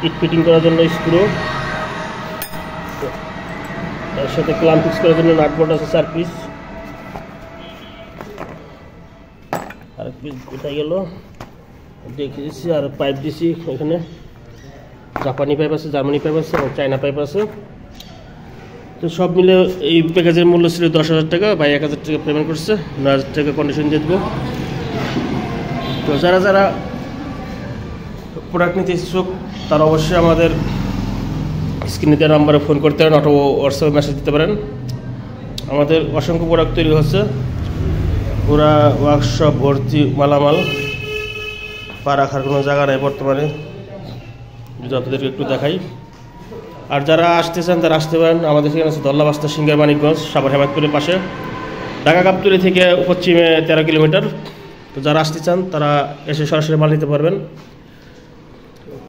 ইট fitting করার জন্য screw, এর সাথে ক্লাম্প ফিক্স করার জন্য নাট বোল্ট আছে 4 পিস, আর পিস উঠে গেল দেখে দিচ্ছি। আর পাইপ দিছি, এখানে জাপানি পাইপ আছে, জার্মানি পাইপ আছে এবং চায়না পাইপ আছে। তো সব মিলে এই প্যাকেজের মূল্য ছিল 10,000 টাকা, ভাই 1,000 টাকা পেমেন্ট করছে, 9,000 টাকা কন্ডিশন দিয়ে দেবো। তো যারা যারা প্রোডাক্ট নিতে ইচ্ছুক তারা অবশ্যই আমাদের স্ক্রিনে দেওয়া নাম্বারে ফোন করতে পারেন অথবা হোয়াটসঅ্যাপে মেসেজ দিতে পারেন। আমাদের অসংখ্য প্রোডাক্ট তৈরি হচ্ছে, পুরা ওয়ার্কশপ ভর্তি মালামাল, পা রাখার কোনো জায়গা নেই বর্তমানে, যদি আপনাদেরকে একটু দেখাই। আর যারা আসতে চান তারা আসতে পারেন, আমাদের সেখানে আছে দল্লাবাস্তা, সিঙ্গার, মানিকগঞ্জ, সাভার হেমায়তপুরের পাশে, ঢাকা গাবতলী থেকে পশ্চিমে 13 কিলোমিটার। তো যারা আসতে চান তারা এসে সরাসরি মাল নিতে পারবেন।